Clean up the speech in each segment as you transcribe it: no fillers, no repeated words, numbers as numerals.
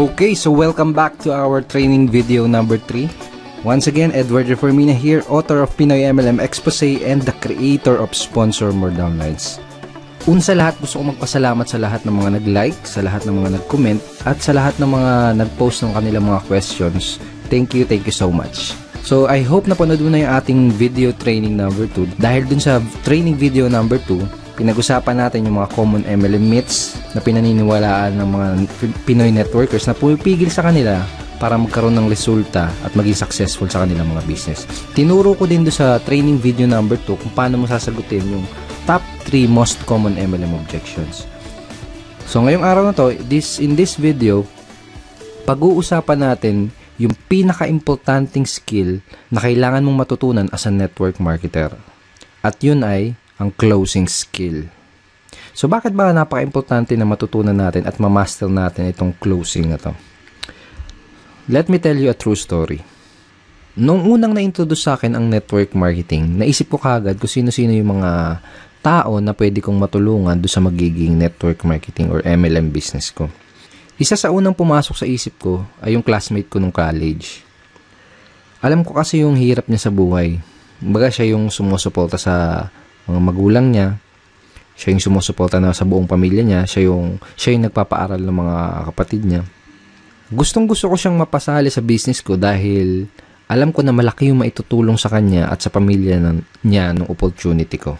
Okay, so welcome back to our training video number 3. Once again, Edward Reformina here, author of Pinoy MLM Expose and the creator of Sponsor More Downlines. Una sa lahat, gusto ko magpasalamat sa lahat ng mga nag-like, sa lahat ng mga nag-comment, at sa lahat ng mga nag-post ng kanilang mga questions. Thank you so much. So, I hope na panood mo na yung ating video training number 2. Dahil dun sa training video number 2, pinag-usapan natin yung mga common MLM myths na pinaniniwalaan ng mga Pinoy networkers na pumipigil sa kanila para magkaroon ng resulta at maging successful sa kanilang mga business. Tinuro ko din doon sa training video number 2 kung paano mo sasagutin yung top 3 most common MLM objections. So ngayong araw na to, in this video, pag-uusapan natin yung pinaka-importanting skill na kailangan mong matutunan as a network marketer. At yun ay ang closing skill. So bakit ba napaka-importante na matutunan natin at ma-master natin itong closing na to? Let me tell you a true story. Nung unang na-introduce sa akin ang network marketing, naisip ko kagad kung sino-sino yung mga tao na pwede kong matulungan doon sa magiging network marketing or MLM business ko. Isa sa unang pumasok sa isip ko ay yung classmate ko nung college. Alam ko kasi yung hirap niya sa buhay. Baga siya yung sumusuporta sa mga magulang niya, siya yung sumusuporta na sa buong pamilya niya, siya yung nagpapaaral ng mga kapatid niya. Gustong-gusto ko siyang mapasali sa business ko dahil alam ko na malaki yung maitutulong sa kanya at sa pamilya niya ng opportunity ko.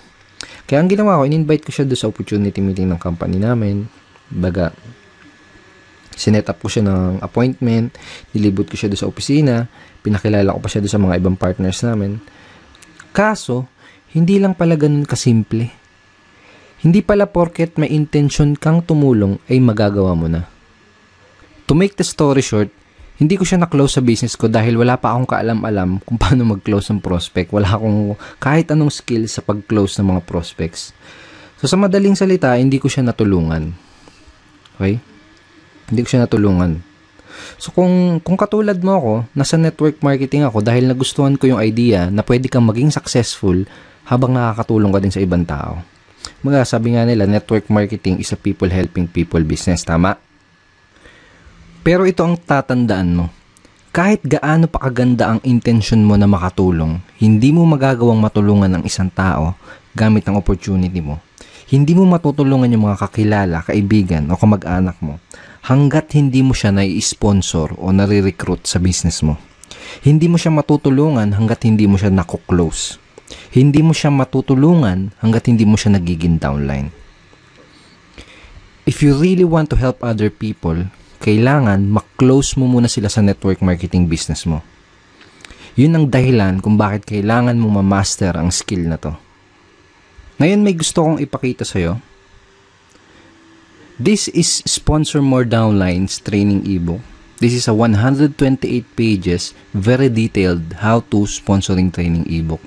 Kaya ang ginawa ko, in-invite ko siya doon sa opportunity meeting ng company namin. Baga, sinet up ko siya ng appointment, nilibot ko siya doon sa opisina, pinakilala ko pa siya doon sa mga ibang partners namin. Kaso, hindi lang pala ganun kasimple. Hindi pala porket may intention kang tumulong ay magagawa mo na. To make the story short, hindi ko siya na-close sa business ko dahil wala pa akong kaalam-alam kung paano mag-close ng prospect. Wala akong kahit anong skill sa pag-close ng mga prospects. So sa madaling salita, hindi ko siya natulungan. Okay? Hindi ko siya natulungan. So kung katulad mo ako, nasa network marketing ako dahil nagustuhan ko yung idea na pwede kang maging successful habang nakakatulong ka din sa ibang tao. Mga sabi nga nila, network marketing is a people helping people business. Tama? Pero ito ang tatandaan mo. Kahit gaano pa kaganda ang intention mo na makatulong, hindi mo magagawang matulungan ang isang tao gamit ang opportunity mo. Hindi mo matutulungan yung mga kakilala, kaibigan o kamag-anak mo hanggat hindi mo siya nai-sponsor o nare-recruit sa business mo. Hindi mo siya matutulungan hanggat hindi mo siya nakuklose. Hindi mo siya matutulungan hanggat hindi mo siya nagiging downline. If you really want to help other people, kailangan mak-close mo muna sila sa network marketing business mo. Yun ang dahilan kung bakit kailangan mo ma-master ang skill na to. Ngayon may gusto kong ipakita sa'yo. This is Sponsor More Downlines training ebook. This is a 128 pages, very detailed how-to sponsoring training ebook.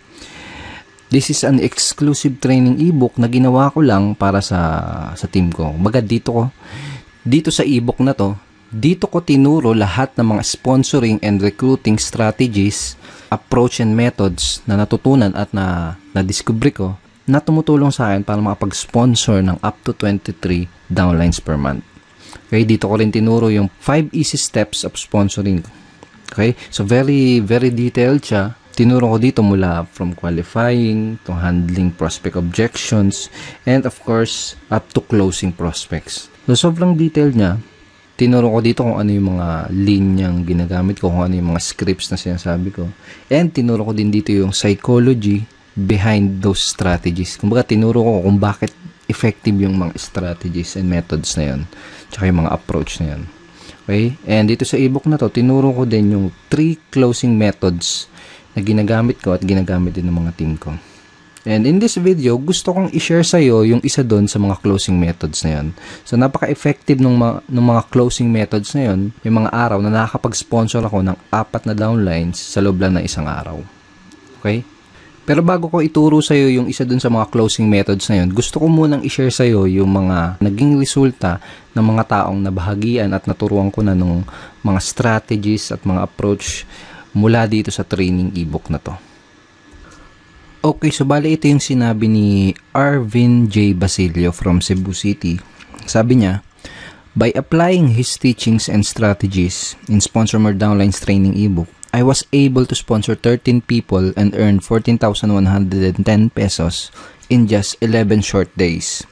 This is an exclusive training ebook na ginawa ko lang para sa team ko. Baga dito sa ebook na to, dito ko tinuro lahat ng mga sponsoring and recruiting strategies, approach and methods na natutunan at na-discover ko na tumutulong sa akin para makapag-sponsor ng up to 23 downlines per month. Okay, dito ko rin tinuro yung 5 easy steps of sponsoring. Okay, so very, very detailed siya. Tinuro ko dito mula from qualifying to handling prospect objections and of course up to closing prospects. So sobrang detailed niya. Tinuro ko dito kung ano yung mga linyang ginagamit ko, kung ano yung mga scripts na sinasabi ko. And tinuro ko din dito yung psychology behind those strategies. Kumbaga tinuro ko kung bakit effective yung mga strategies and methods na yun. Tsaka yung mga approach na yun. Okay? And dito sa ebook na to, tinuro ko din yung 3 closing methods na ginagamit ko at ginagamit din ng mga team ko. And in this video, gusto kong i-share sa'yo yung isa doon sa mga closing methods na yun. So, napaka-effective ng mga closing methods na yun, yung mga araw na nakakapag-sponsor ako ng 4 na downlines sa loob lang ng isang araw. Okay? Pero bago ko ituro sa'yo yung isa doon sa mga closing methods na yun, gusto ko munang i-share sa'yo yung mga naging resulta ng mga taong nabahagian at naturuan ko na ng mga strategies at mga approach mula dito sa training ebook na to. Okay, so bali ito yung sinabi ni Arvin J. Basilio from Cebu City. Sabi niya, By applying his teachings and strategies in Sponsor More Downlines training ebook, I was able to sponsor 13 people and earn 14,110 pesos in just 11 short days.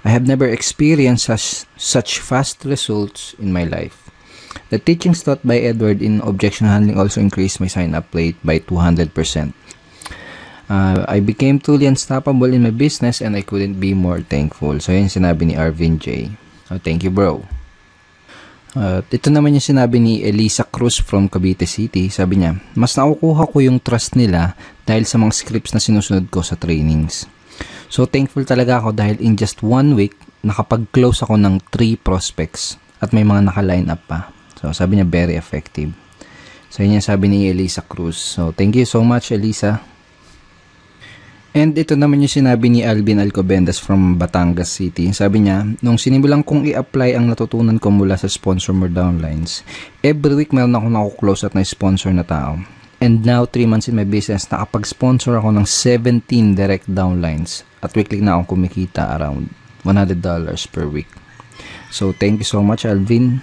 I have never experienced such fast results in my life. The teachings taught by Edward in objection handling also increased my sign-up rate by 200%. I became truly unstoppable in my business and I couldn't be more thankful. So, yun sinabi ni Arvin J. Oh, thank you, bro. Ito naman yung sinabi ni Elisa Cruz from Cavite City. Sabi niya, mas nakukuha ko yung trust nila dahil sa mga scripts na sinusunod ko sa trainings. So, thankful talaga ako dahil in just 1 week, nakapag-close ako ng 3 prospects at may mga naka-line up pa. So, sabi niya, very effective. So, yun yung sabi ni Elisa Cruz. So, thank you so much, Elisa. And ito naman yung sinabi ni Alvin Alcobendas from Batangas City. Sabi niya, nung sinimulan kong i-apply ang natutunan ko mula sa Sponsor More Downlines, every week meron akong nakuklose at na-sponsor na tao. And now, 3 months in my business, nakapag-sponsor ako ng 17 direct downlines at weekly na akong kumikita around $100 per week. So, thank you so much, Alvin.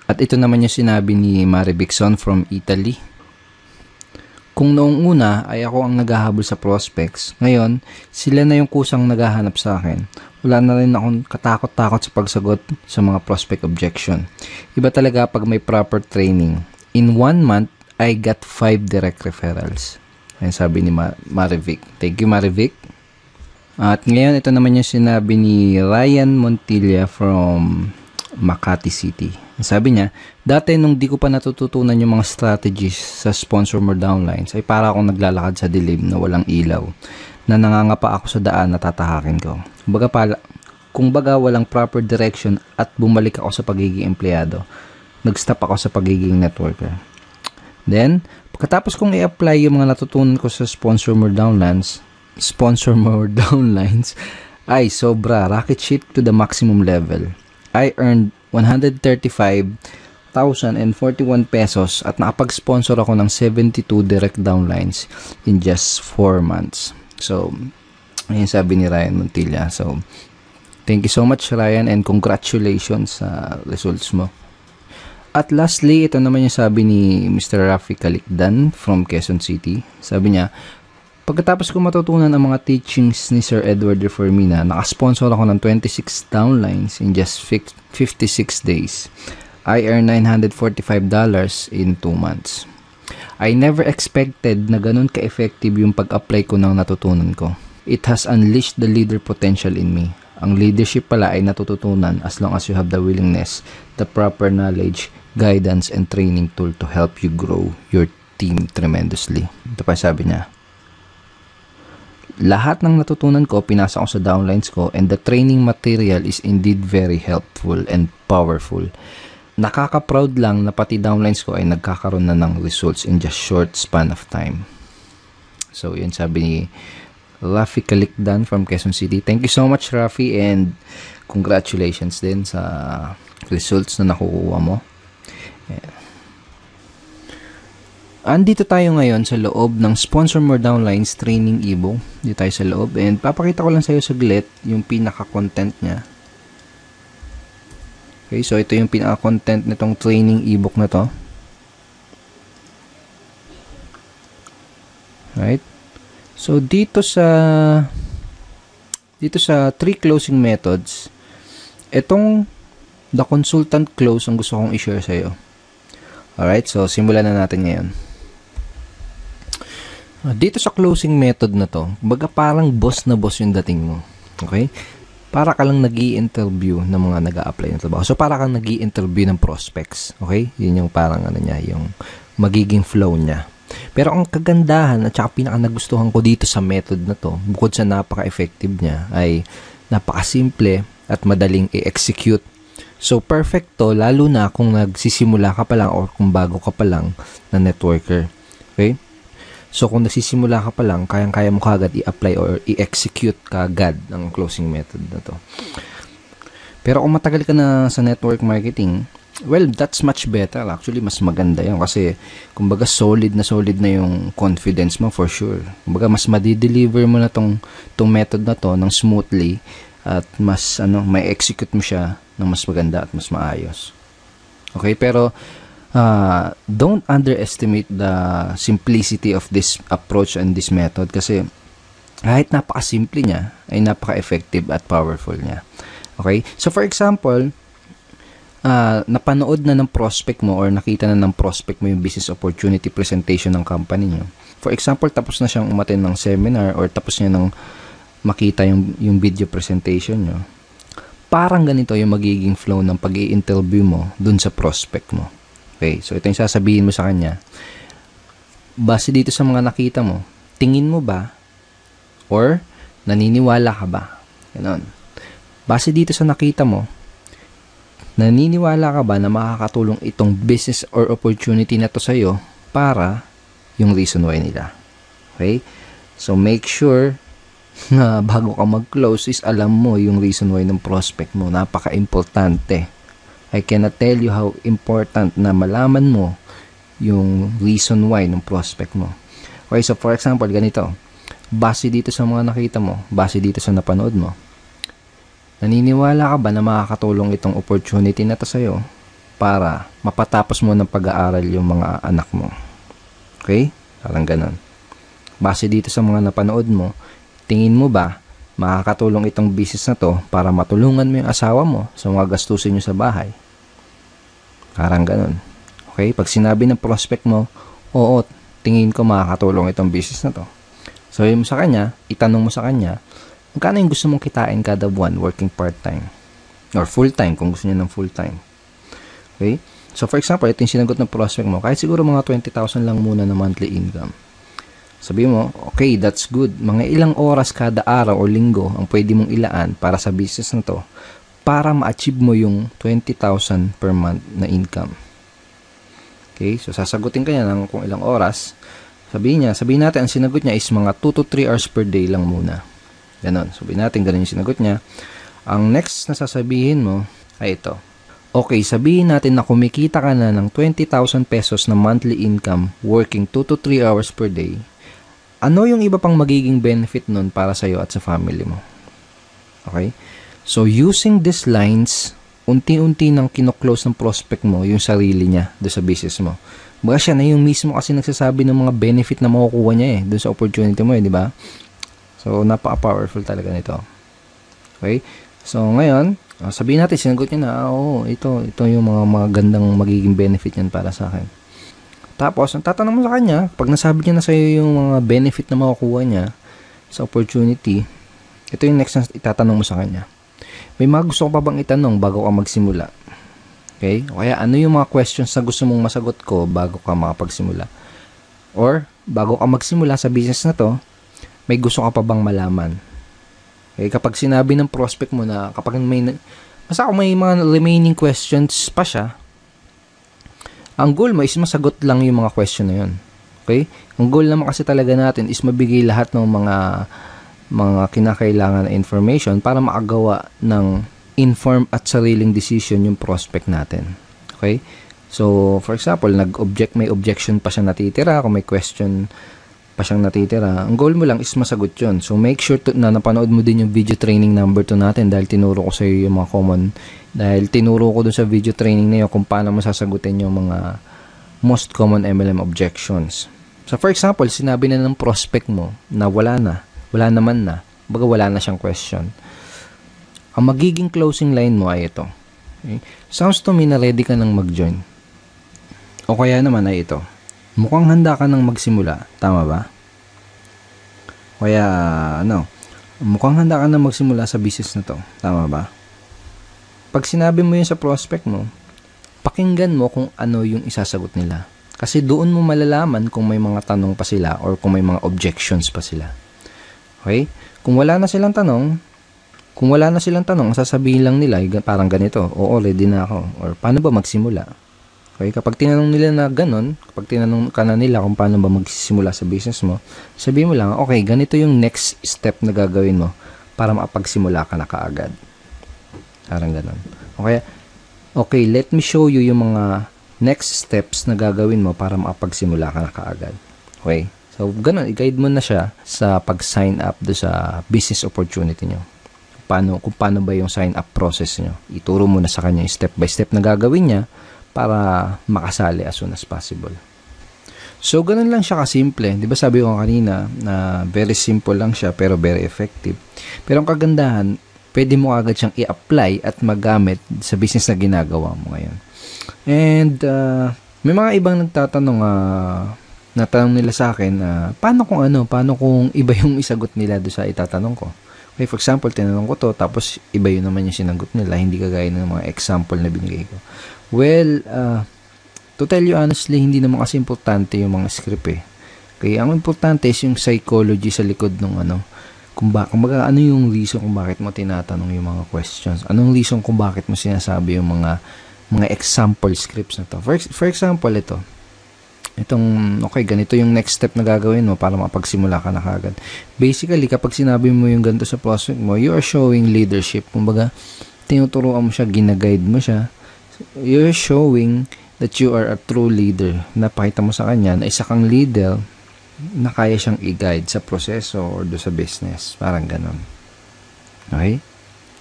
At ito naman yung sinabi ni Mari Bixon from Italy. Kung noong una ay ako ang naghahabol sa prospects, ngayon sila na yung kusang naghahanap sa akin. Wala na rin akong katakot-takot sa pagsagot sa mga prospect objection. Iba talaga pag may proper training. In 1 month, I got 5 direct referrals. Ayan sabi ni Marivic. Thank you, Marivic. At ngayon, ito naman yung sinabi ni Ryan Montilla from Makati City. Sabi niya, dati nung di ko pa natututunan yung mga strategies sa Sponsor More Downlines, ay para akong naglalakad sa dilim na walang ilaw, na nangangapa ako sa daan na tatahakin ko. Kung baga walang proper direction at bumalik ako sa pagiging empleyado, nag-stop ako sa pagiging networker. Then, pagkatapos kong i-apply yung mga natutunan ko sa Sponsor More Downlines, ay sobra, rocket ship to the maximum level. I earned 135,041 pesos at nakapag-sponsor ako ng 72 direct downlines in just 4 months. So, ayun sabi ni Ryan Montilla. So, thank you so much, Ryan, and congratulations sa results mo. At lastly, ito naman yung sabi ni Mr. Rafi Calicdan from Quezon City. Sabi niya, pagkatapos ko matutunan ang mga teachings ni Sir Edward Reformina, nakasponsor ako ng 26 downlines in just 56 days. I earned $945 in 2 months. I never expected na ganun ka-effective yung pag-apply ko ng natutunan ko. It has unleashed the leader potential in me. Ang leadership pala ay natututunan as long as you have the willingness, the proper knowledge, guidance, and training tool to help you grow your team tremendously. Ito pa sabi niya, lahat ng natutunan ko, pinasa ko sa downlines ko, and the training material is indeed very helpful and powerful. Nakaka-proud lang na pati downlines ko ay nagkakaroon na ng results in just short span of time. So, yun sabi ni Rafi Calicdan from Quezon City. Thank you so much, Rafi, and congratulations din sa results na nakukuha mo. Yeah. Andito tayo ngayon sa loob ng Sponsor More Downlines training ebook. Dito tayo sa loob and papakita ko lang sa iyo saglit yung pinaka-content niya. Okay, so ito yung pinaka-content nitong training ebook na to. Right? So dito sa 3 closing methods, itong the consultant close ang gusto kong i-share sa iyo. Alright, so simulan na natin ngayon. Dito sa closing method na to, baga parang boss na boss yung dating mo. Okay? Para ka lang nag-i-interview ng mga nag-a-apply ng trabaho. So, para kang nag-i-interview ng prospects. Okay? Yun yung parang yung magiging flow niya. Pero ang kagandahan at saka pinaka-nagustuhan ko dito sa method na to, bukod sa napaka-effective niya, ay napaka-simple at madaling i-execute. So, perfect to, lalo na kung nagsisimula ka pa lang or kung bago ka pa lang na networker. Okay? So, kung nagsisimula ka pa lang, kayang-kaya mo kagad i-apply or i-execute kagad ang closing method na to. Pero kung matagal ka na sa network marketing, well, that's much better. Actually, mas maganda yan kasi, kumbaga, solid na yung confidence mo for sure. Kumbaga, mas madideliver mo na tong method na to ng smoothly at mas, may execute mo siya ng mas maganda at mas maayos. Okay, pero don't underestimate the simplicity of this approach and this method kasi kahit napaka-simple niya, ay napaka-effective at powerful niya. Okay? So, for example, napanood na ng prospect mo or nakita na ng prospect mo yung business opportunity presentation ng company nyo. For example, tapos na siyang umattend ng seminar or tapos niya nang makita yung video presentation nyo. Parang ganito yung magiging flow ng pag-i-interview mo dun sa prospect mo. Okay? So, ito yung sasabihin mo sa kanya. Base dito sa mga nakita mo, tingin mo ba or naniniwala ka ba? Ganon. Base dito sa nakita mo, naniniwala ka ba na makakatulong itong business or opportunity na to sa'yo para yung reason why nila? Okay? So, make sure na bago ka mag-close is alam mo yung reason why ng prospect mo. Napaka-importante. I cannot tell you how important na malaman mo yung reason why ng prospect mo. Okay, so for example, ganito. Base dito sa mga nakita mo, base dito sa napanood mo, naniniwala ka ba na makakatulong itong opportunity na to sa'yo para mapatapos mo ng pag-aaral yung mga anak mo? Okay? Parang ganun. Base dito sa mga napanood mo, tingin mo ba makakatulong itong business na to para matulungan mo yung asawa mo sa mga gastusin nyo sa bahay? Parang ganun. Okay? Pag sinabi ng prospect mo, oo, tingin ko makakatulong itong business na to. So, yun mo sa kanya, itanong mo sa kanya, magkano yung gusto mong kitain kada buwan working part-time? Or full-time, kung gusto niya ng full-time. Okay? So, for example, ito yung sinagot ng prospect mo, kahit siguro mga 20,000 lang muna na monthly income. Sabi mo, okay, that's good. Mga ilang oras kada araw o linggo ang pwede mong ilaan para sa business na to para ma-achieve mo yung 20,000 per month na income. Okay? So, sasagutin ka niya ng kung ilang oras. Sabihin natin, ang sinagot niya is mga 2 to 3 hours per day lang muna. Ganon. Sabihin natin, ganun yung sinagot niya. Ang next na sasabihin mo ay ito. Okay, sabihin natin na kumikita ka na ng 20,000 pesos na monthly income working 2 to 3 hours per day. Ano yung iba pang magiging benefit nun para sa'yo at sa family mo? Okay? So, using these lines, unti-unti nang kino-close ng prospect mo yung sarili niya doon sa business mo. Baga siya na yung mismo kasi nagsasabi ng mga benefit na makukuha niya doon sa opportunity mo, di ba? So, napaka-powerful talaga nito. Okay? So, ngayon, sabihin natin, sinagot niya na, ito yung mga gandang magiging benefit niyan para sa akin. Tapos, ang tatanong mo sa kanya, pag nasabi niya na sa'yo yung mga benefit na makukuha niya sa opportunity, ito yung next na itatanong mo sa kanya. May mga gusto ko pa bang itanong bago ka magsimula? Okay? O kaya, ano yung mga questions na gusto mong masagot ko bago ka makapagsimula? Or, bago ka magsimula sa business na to, may gusto ka pa bang malaman? Okay? Kapag sinabi ng prospect mo na, kapag may mga remaining questions pa siya, ang goal mo is masagot lang yung mga question na yun. Okay? Ang goal naman kasi talaga natin is mabigay lahat ng mga kinakailangan na information para makagawa ng informed at sariling decision yung prospect natin. Okay? So, for example, may objection pa siya natitira, kung may question pa siyang natitira, ang goal mo lang is masagot yun. So, make sure na napanood mo din yung video training number 2 natin dahil tinuro ko sa iyo yung mga tinuro ko dun sa video training na yun kung paano masasagutin yung mga most common MLM objections. So, for example, sinabi na ng prospect mo na wala naman na, baga wala na siyang question. Ang magiging closing line mo ay ito. Okay? Sounds to me na ready ka nang mag-join. O kaya naman ay ito. Mukhang handa ka nang magsimula. Tama ba? Kaya, mukhang handa ka nang magsimula sa business na to. Tama ba? Pag sinabi mo yun sa prospect mo, pakinggan mo kung ano yung isasagot nila. Kasi doon mo malalaman kung may mga tanong pa sila or kung may mga objections pa sila. Okay? Kung wala na silang tanong, ang sasabihin lang nila, parang ganito, oo, ready na ako. Or, paano ba magsimula? Okay, kapag tinanong nila na ganun, kapag tinanong ka na nila kung paano ba magsisimula sa business mo, sabihin mo lang, okay, ganito yung next step na gagawin mo para makapagsimula ka na kaagad. Parang ganun. Okay, let me show you yung mga next steps na gagawin mo para makapagsimula ka na kaagad. Okay? So, ganun, i-guide mo na siya sa pag-sign up do sa business opportunity nyo. kung paano ba yung sign up process nyo. Ituro mo na sa kanya yung step by step na gagawin niya para makasali as soon as possible. So, ganun lang siya kasimple. Di ba sabi ko kanina na very simple lang siya pero very effective. Pero ang kagandahan, pwede mo agad siyang i-apply at magamit sa business na ginagawa mo ngayon. And may mga ibang nagtatanong, natanong nila sa akin, paano kung iba yung isagot nila doon sa itatanong ko. Okay, for example, tinanong ko to, tapos iba yun naman yung sinagot nila, hindi kagaya ng mga example na binigay ko. Well, to tell you honestly, hindi naman kasi importante yung mga script eh. Kaya ang importante is yung psychology sa likod ng kumbaga ano yung reason kung bakit mo tinatanong yung mga questions. Anong reason kung bakit mo sinasabi yung mga example scripts na to. For example, ganito yung next step na gagawin mo para makapagsimula ka na kagad. Basically, kapag sinabi mo yung ganito sa prospect mo, you are showing leadership. Kumbaga, tinuturuan mo siya, ginaguide mo siya. You're showing that you are a true leader. Napakita mo sa kanya na isa kang leader na kaya siyang i-guide sa proseso or do sa business. Parang ganun. Okay?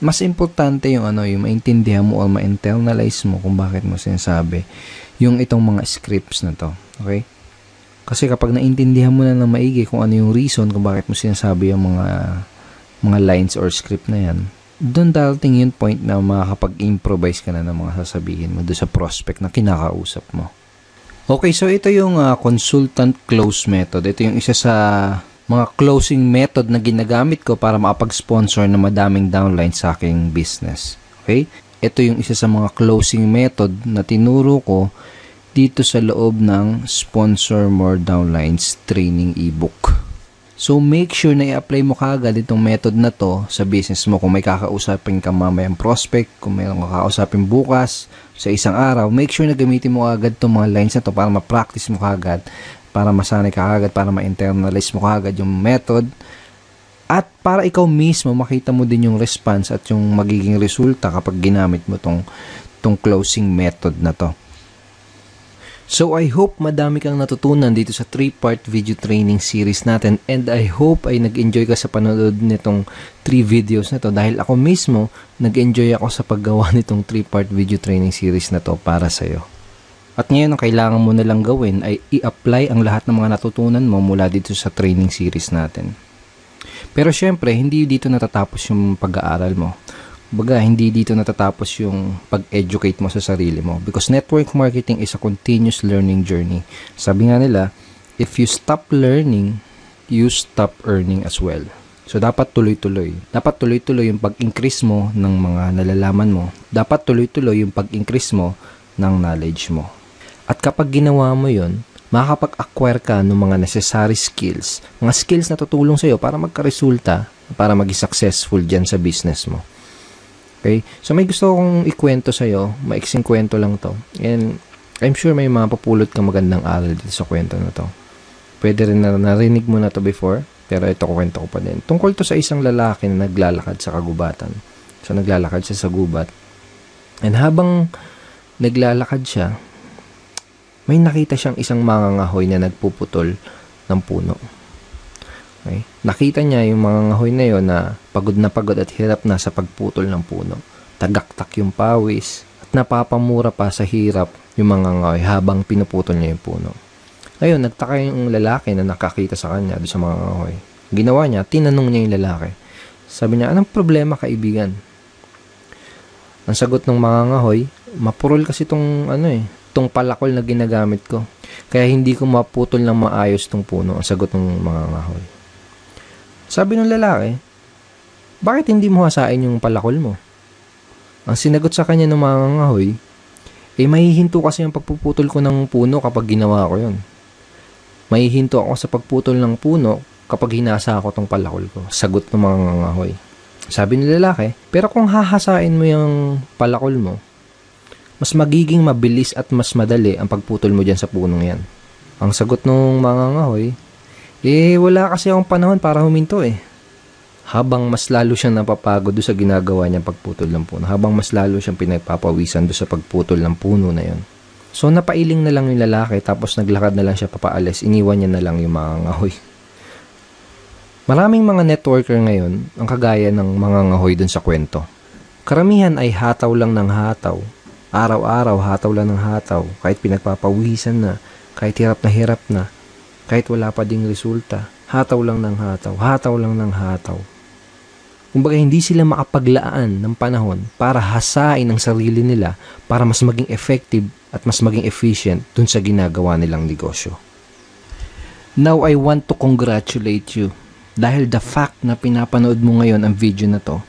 Mas importante yung maintindihan mo o ma-internalize mo kung bakit mo sinasabi yung itong mga scripts na to. Okay? Kasi kapag naintindihan mo na ng maigi kung ano yung reason kung bakit mo sinasabi yung mga lines or script na yan, doon darating yung point na makakapag-improvise ka na ng mga sasabihin mo doon sa prospect na kinakausap mo. Okay, so ito yung consultant close method. Ito yung isa sa mga closing method na ginagamit ko para makapag-sponsor na madaming downlines sa aking business. Okay? Ito yung isa sa mga closing method na tinuro ko dito sa loob ng Sponsor More Downlines training ebook. So, make sure na i-apply mo kaagad itong method na to sa business mo. Kung may kakausapin ka mamayang prospect, kung may kakausapin bukas, sa isang araw, make sure na gamitin mo agad itong mga lines na to para ma-practice mo kaagad, para masanay ka kaagad, para ma-internalize mo kaagad yung method, at para ikaw mismo makita mo din yung response at yung magiging resulta kapag ginamit mo tong closing method na to. So, I hope madami kang natutunan dito sa 3-part video training series natin, and I hope ay nag-enjoy ka sa panonood nitong 3 videos na to dahil ako mismo nag-enjoy ako sa paggawa nitong 3-part video training series na to para sa'yo. At ngayon, ang kailangan mo na lang gawin ay i-apply ang lahat ng mga natutunan mo mula dito sa training series natin. Pero syempre, hindi dito natatapos yung pag-aaral mo. Baga, hindi dito natatapos yung pag-educate mo sa sarili mo. Because network marketing is a continuous learning journey. Sabi nga nila, if you stop learning, you stop earning as well. So, dapat tuloy-tuloy. Dapat tuloy-tuloy yung pag-increase mo ng mga nalalaman mo. Dapat tuloy-tuloy yung pag-increase mo ng knowledge mo. At kapag ginawa mo yun, makakapag-acquire ka ng mga necessary skills. Mga skills na tutulong sa'yo para magka-resulta, para maging successful dyan sa business mo. Okay? So, may gusto akong ikwento sa'yo. Maiksing kwento lang to. And I'm sure may mapapulot kang magandang aral dito sa kwento na to. Pwede rin na narinig mo na to before, pero ito kwento ko pa din. Tungkol to sa isang lalaki na naglalakad sa kagubatan. So, naglalakad siya sa gubat. And habang naglalakad siya, may nakita siyang isang mangangahoy na nagpuputol ng puno. Okay? Nakita niya yung mangangahoy na yon na pagod at hirap na sa pagputol ng puno. Tagaktak yung pawis at napapamura pa sa hirap yung mangangahoy habang pinuputol niya yung puno. Ngayon, nagtaka yung lalaki na nakakita sa kanya doon sa mangangahoy. Ginawa niya, tinanong niya yung lalaki. Sabi niya, anong problema kaibigan? Ang sagot ng mangangahoy, mapurol kasi tong palakol na ginagamit ko. Kaya hindi ko maputol ng maayos tong puno. Ang sagot ng mangangahoy. Sabi ng lalaki, bakit hindi mo hasain yung palakol mo? Ang sinagot sa kanya ng mangangahoy, mahihinto kasi ang pagpuputol ko ng puno kapag ginawa ko yun. Mahihinto ako sa pagputol ng puno kapag hinasa ko tong palakol ko. Sagot ng mangangahoy. Sabi ng lalaki, pero kung hahasain mo yung palakol mo, mas magiging mabilis at mas madali ang pagputol mo dyan sa punong yan. Ang sagot ng mangangahoy, wala kasi akong panahon para huminto Habang mas lalo siyang napapagod doon sa ginagawa niyang pagputol ng puno. Habang mas lalo siyang pinagpapawisan doon sa pagputol ng puno na yon. So, napailing na lang yung lalaki tapos naglakad na lang siya papaalis. Iniwan niya na lang yung mangangahoy. Maraming mga networker ngayon ang kagaya ng mga ngahoy dun sa kwento. Karamihan ay hataw lang ng hataw. Araw-araw hataw lang ng hataw. Kahit pinagpapawisan na, kahit hirap na, kahit wala pa ding resulta. Hataw lang ng hataw. Hataw lang ng hataw. Kumbaga hindi sila makapaglaan ng panahon para hasain ang sarili nila para mas maging effective at mas maging efficient dun sa ginagawa nilang negosyo. Now I want to congratulate you dahil the fact na pinapanood mo ngayon ang video na to,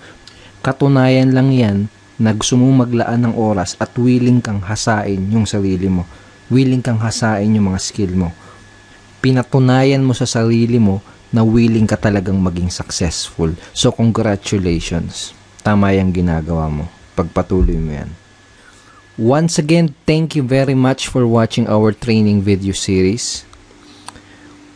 katunayan lang yan na gusto mong maglaan ng oras at willing kang hasain yung sarili mo. Willing kang hasain yung mga skill mo. Pinatunayan mo sa sarili mo na willing ka talagang maging successful. So, congratulations. Tama yung ginagawa mo. Pagpatuloy mo yan. Once again, thank you very much for watching our training video series.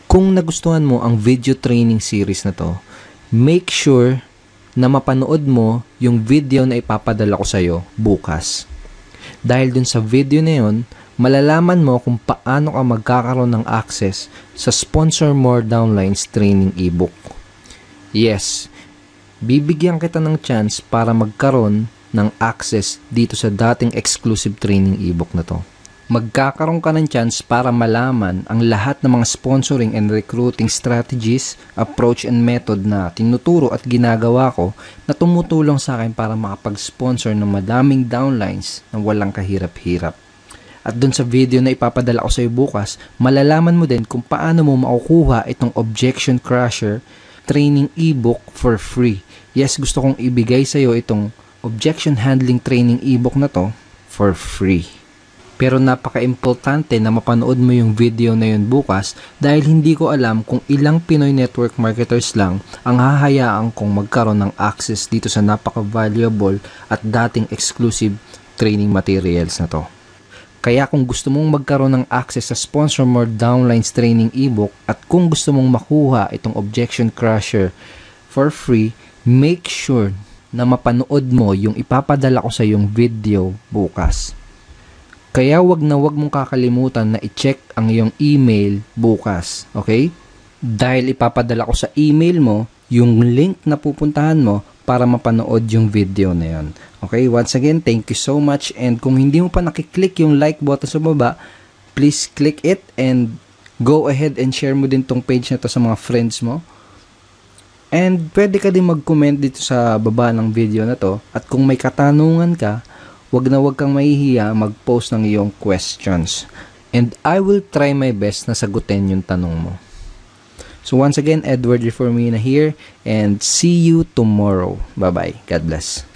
Kung nagustuhan mo ang video training series na to, make sure na mapanood mo yung video na ipapadala ko sa'yo bukas. Dahil dun sa video na yun, malalaman mo kung paano ka magkakaroon ng access sa Sponsor More Downlines training ebook. Yes, bibigyan kita ng chance para magkaroon ng access dito sa dating exclusive training ebook na to. Magkakaroon ka ng chance para malaman ang lahat ng mga sponsoring and recruiting strategies, approach and method na tinuturo at ginagawa ko na tumutulong sa akin para makapag-sponsor ng madaming downlines na walang kahirap-hirap. At dun sa video na ipapadala ko sa iyo bukas, malalaman mo din kung paano mo makukuha itong Objection Crusher training ebook for free. Yes, gusto kong ibigay sa iyo itong Objection Handling training ebook na to for free. Pero napaka-importante na mapanood mo yung video na yun bukas dahil hindi ko alam kung ilang Pinoy network marketers lang ang hahayaan kong magkaroon ng access dito sa napaka-valuable at dating exclusive training materials na to. Kaya kung gusto mong magkaroon ng access sa Sponsor More Downlines training ebook at kung gusto mong makuha itong Objection Crusher for free, make sure na mapanood mo yung ipapadala ko sa yung video bukas. Kaya wag mong kakalimutan na i-check ang iyong email bukas, okay? Dahil ipapadala ko sa email mo yung link na pupuntahan mo para mapanood yung video na yun. Okay, once again, thank you so much. And kung hindi mo pa nakiklik yung like button sa baba, please click it and go ahead and share mo din tong page na to sa mga friends mo. And pwede ka din mag-comment dito sa baba ng video na to. At kung may katanungan ka, wag kang mahihiya mag-post ng iyong questions. And I will try my best na sagutin yung tanong mo. So once again, Edward Reformina here and see you tomorrow. Bye-bye. God bless.